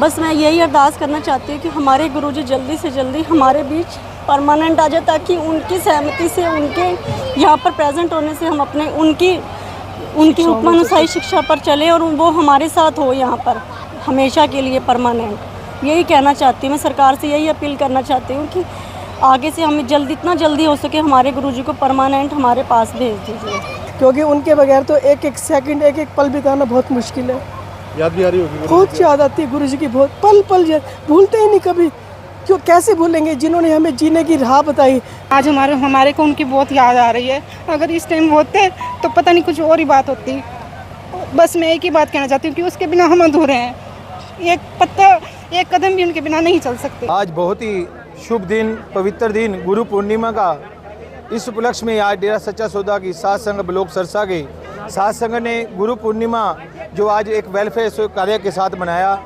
बस मैं यही अरदास करना चाहती हूँ कि हमारे गुरुजी जल्दी से जल्दी हमारे बीच परमानेंट आ जाए, ताकि उनकी सहमति से, उनके यहाँ पर प्रेजेंट होने से हम अपने उनकी हुक्मानुसारी शिक्षा पर चले और वो हमारे साथ हो यहाँ पर हमेशा के लिए परमानेंट। यही कहना चाहती हूँ मैं, सरकार से यही अपील करना चाहती हूँ कि आगे से हमें जितना जल्दी हो सके हमारे गुरुजी को परमानेंट हमारे पास भेज दीजिए, क्योंकि उनके बगैर तो एक एक सेकंड, एक एक पल बिताना बहुत मुश्किल है। याद भी आ रही होगी? बहुत याद आती है गुरुजी की, बहुत पल पल भूलते ही नहीं कभी। क्यों, कैसे भूलेंगे जिन्होंने हमें जीने की राह बताई। आज हमारे को उनकी बहुत याद आ रही है। अगर इस टाइम होते तो पता नहीं कुछ और ही बात होती। बस मैं एक ही बात कहना चाहती हूँ कि उसके बिना हम अधूरे हैं, एक कदम भी उनके बिना नहीं चल सकते। आज बहुत ही शुभ दिन, पवित्र दिन, गुरु पूर्णिमा का। इस उपलक्ष्य में आज डेरा सच्चा सौदा की सात संघ ब्लॉक सरसा के सात संघ ने गुरु पूर्णिमा जो आज एक वेलफेयर कार्य के साथ मनाया।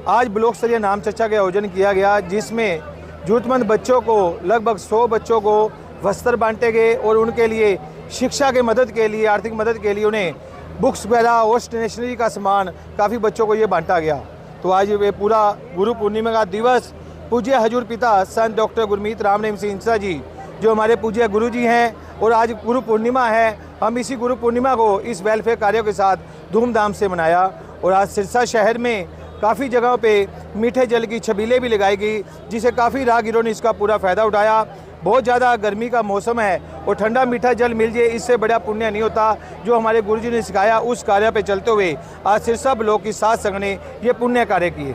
आज ब्लॉक स्तरीय नाम चर्चा का आयोजन किया गया, जिसमें जरूरतमंद बच्चों को लगभग 100 बच्चों को वस्त्र बांटे गए और उनके लिए शिक्षा के मदद के लिए, आर्थिक मदद के लिए उन्हें बुक्स वगैरह और स्टेशनरी का सामान काफ़ी बच्चों को ये बांटा गया। तो आज ये पूरा गुरु पूर्णिमा का दिवस पूज्य हजूर पिता संत डॉक्टर गुरमीत राम रहीम सिंह इंसा जी जो हमारे पूज्य गुरु जी हैं, और आज गुरु पूर्णिमा है। हम इसी गुरु पूर्णिमा को इस वेलफेयर कार्यों के साथ धूमधाम से मनाया। और आज सिरसा शहर में काफ़ी जगहों पे मीठे जल की छबीलें भी लगाई गई, जिसे काफ़ी राहगीरों ने इसका पूरा फ़ायदा उठाया। बहुत ज़्यादा गर्मी का मौसम है और ठंडा मीठा जल मिल जाए, इससे बड़ा पुण्य नहीं होता। जो हमारे गुरुजी ने सिखाया उस कार्य पे चलते हुए आज सिरसा ब्लॉक की सात संघ ने ये पुण्य कार्य किए।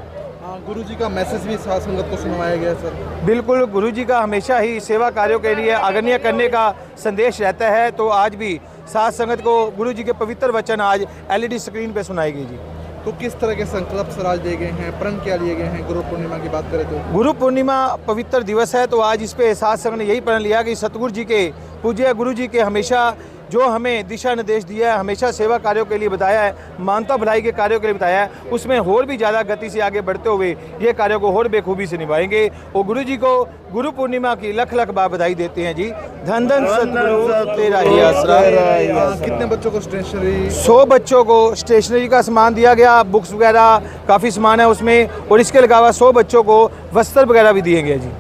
गुरुजी का मैसेज भी साथ संगत को सुनवाया गया सर। बिल्कुल, गुरुजी का हमेशा ही सेवा कार्यों के लिए अग्रणी करने का संदेश रहता है। तो आज भी सात संगत को गुरुजी के पवित्र वचन आज LED स्क्रीन पे सुनाई गई जी। तो किस तरह के संकल्प सर आज दिए गए हैं, प्रण क्या लिए गए हैं? गुरु पूर्णिमा की बात करें तो गुरु पूर्णिमा पवित्र दिवस है, तो आज इस पे सात संघ ने यही प्रण लिया कि सतगुरु जी के, पूज्य गुरु जी के हमेशा जो हमें दिशा निर्देश दिया है, हमेशा सेवा कार्यों के लिए बताया है, मानवता भलाई के कार्यों के लिए बताया है, उसमें और भी ज़्यादा गति से आगे बढ़ते हुए ये कार्यों को और बेखूबी से निभाएंगे। और गुरु जी को गुरु पूर्णिमा की लख लख बार बधाई देते हैं जी। धन धन सतगुरु तेरा ही आसरा। कितने बच्चों को स्टेशनरी? 100 बच्चों को स्टेशनरी का सामान दिया गया, बुक्स वगैरह काफ़ी सामान है उसमें, और इसके अलावा 100 बच्चों को वस्त्र वगैरह भी दिए गए जी।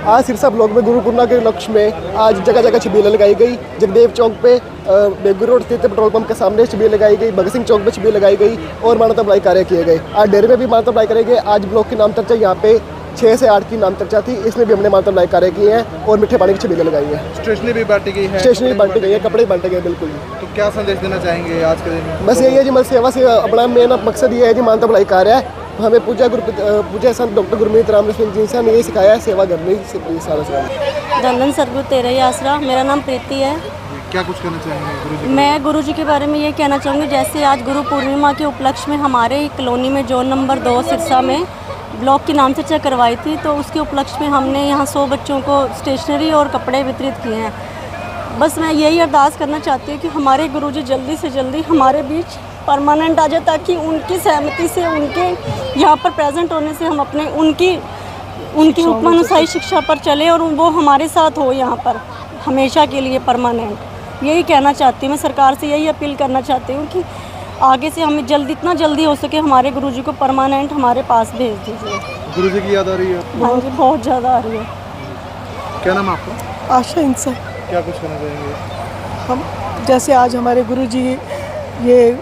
आज सिरसा ब्लॉक में गुरु पूर्णिमा के लक्ष्य में आज जगह जगह छबीलें लगाई गई। जगदेव चौक पे बेगूर रोड स्थित पेट्रोल पंप के सामने छबील लगाई गई, भगत सिंह चौक पे छबील लगाई गई और मानवता भलाई कार्य किए गए। आज डेरे में भी मानवता भलाई करेंगे। आज ब्लॉक की नाम चर्चा यहाँ पे 6 से 8 की नाम चर्चा थी, इसमें भी हमने मानवता भलाई कार्य किए हैं और मीठे पानी की छबीलें लगाई है। स्टेशनरी भी बांटी गई है? स्टेशनरी बांटी गई है, कपड़े बांटे गए। बिल्कुल। तो क्या संदेश देना चाहेंगे आज के दिन? बस यही है जी, सेवा से अपना मेन मकसद ये है जी, मानवता भलाई कार्य है। हमें पूज्य संत डॉक्टर गुरमीत राम सिंह जी ने यही सिखाया है, सेवा करनी सारा से। धन धन सतगुरु तेरा ही आसरा। मेरा नाम प्रीति है। क्या कुछ कहना चाहेंगे गुरुजी? मैं गुरुजी के बारे में ये कहना चाहूँगी, जैसे आज गुरु पूर्णिमा के उपलक्ष्य में हमारे कॉलोनी में जोन नंबर 2 सिरसा में ब्लॉक की नाम चर्चा करवाई थी, तो उसके उपलक्ष्य में हमने यहाँ 100 बच्चों को स्टेशनरी और कपड़े वितरित किए हैं। बस मैं यही अरदास करना चाहती हूँ कि हमारे गुरुजी जल्दी से जल्दी हमारे बीच परमानेंट आ जाए, ताकि उनकी सहमति से, उनके यहाँ पर प्रेजेंट होने से हम अपने उनकी हुक्मानुसारी शिक्षा पर चले और वो हमारे साथ हो यहाँ पर हमेशा के लिए परमानेंट। यही कहना चाहती हूँ मैं, सरकार से यही अपील करना चाहती हूँ कि आगे से हमें जितना जल्दी हो सके हमारे गुरुजी को परमानेंट हमारे पास भेज दीजिए। गुरुजी की याद आ रही है? हाँ जी, बहुत ज़्यादा आ रही है। क्या नाम है आपका? आशा इंसा। क्या कुछ कहना चाहेंगे? हम जैसे आज हमारे गुरुजी ये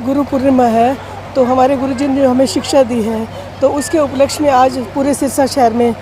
गुरु पूर्णिमा है, तो हमारे गुरुजी ने जो हमें शिक्षा दी है, तो उसके उपलक्ष्य में आज पूरे सिरसा शहर में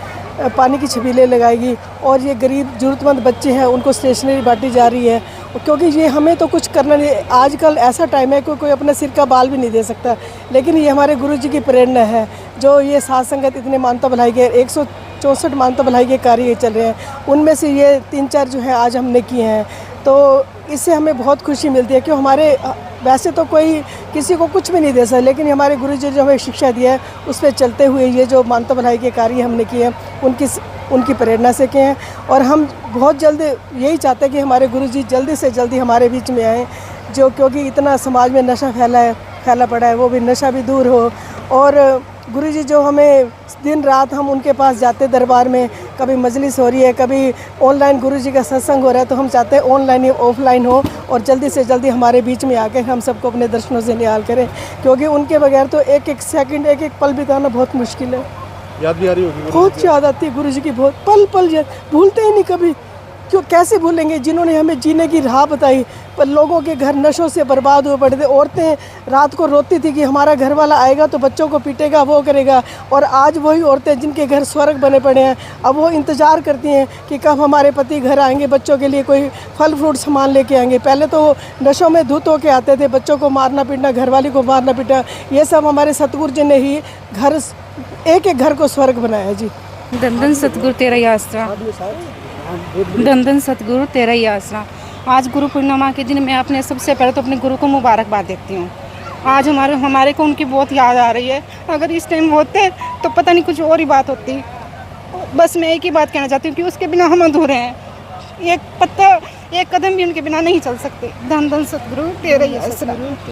पानी की छबीलें लगाएगी और ये गरीब ज़रूरतमंद बच्चे हैं उनको स्टेशनरी बांटी जा रही है। क्योंकि ये हमें तो कुछ करना नहीं, आजकल ऐसा टाइम है कि कोई अपना सिर का बाल भी नहीं दे सकता, लेकिन ये हमारे गुरुजी की प्रेरणा है। जो ये सात संगत इतने मानवता भलाई के 164 मानवता भलाई के कार्य चल रहे हैं, उनमें से ये 3-4 जो हैं आज हमने किए हैं, तो इससे हमें बहुत खुशी मिलती है। क्यों, हमारे वैसे तो कोई किसी को कुछ भी नहीं दे सकता, लेकिन हमारे गुरुजी जो हमें शिक्षा दी है उस पर चलते हुए ये जो मानवता भलाई के कार्य हमने किए हैं उनकी प्रेरणा से किए हैं। और हम बहुत जल्द यही चाहते हैं कि हमारे गुरुजी जल्दी से जल्दी हमारे बीच में आएँ, जो क्योंकि इतना समाज में नशा फैला पड़ा है, वो भी नशा भी दूर हो। और गुरुजी जो हमें दिन रात हम उनके पास जाते दरबार में, कभी मजलिस हो रही है, कभी ऑनलाइन गुरुजी का सत्संग हो रहा है, तो हम चाहते हैं ऑनलाइन या ऑफलाइन हो और जल्दी से जल्दी हमारे बीच में आके हम सबको अपने दर्शनों से निहाल करें, क्योंकि उनके बगैर तो एक एक सेकंड, एक एक पल बिताना बहुत मुश्किल है। याद भी आ रही होगी बहुत याद आती है गुरुजी की, बहुत पल पल याद, भूलते ही नहीं कभी। क्यों कैसे भूलेंगे, जिन्होंने हमें जीने की राह बताई। पर लोगों के घर नशों से बर्बाद हुए पड़े थे। औरतें रात को रोती थी कि हमारा घर वाला आएगा तो बच्चों को पीटेगा, वो करेगा। और आज वही औरतें जिनके घर स्वर्ग बने पड़े हैं, अब वो इंतज़ार करती हैं कि कब हमारे पति घर आएंगे, बच्चों के लिए कोई फल फ्रूट सामान लेके आएंगे। पहले तो वो नशों में धुत होके आते थे, बच्चों को मारना पीटना, घरवाली को मारना पीटना, ये सब हमारे सतगुरु जी ने ही घर, एक एक घर को स्वर्ग बनाया जी। धन धन सतगुरु तेरा ही आसरा, धन धन सतगुरु तेरा ही आसरा। आज गुरु पूर्णिमा के दिन मैं अपने सबसे पहले तो अपने गुरु को मुबारकबाद देती हूँ। आज हमारे को उनकी बहुत याद आ रही है। अगर इस टाइम होते तो पता नहीं कुछ और ही बात होती। बस मैं एक ही बात कहना चाहती हूँ कि उसके बिना हम अधूरे हैं। एक कदम भी उनके बिना नहीं चल सकते। धन धन सतगुरु तेरा ही आसरा।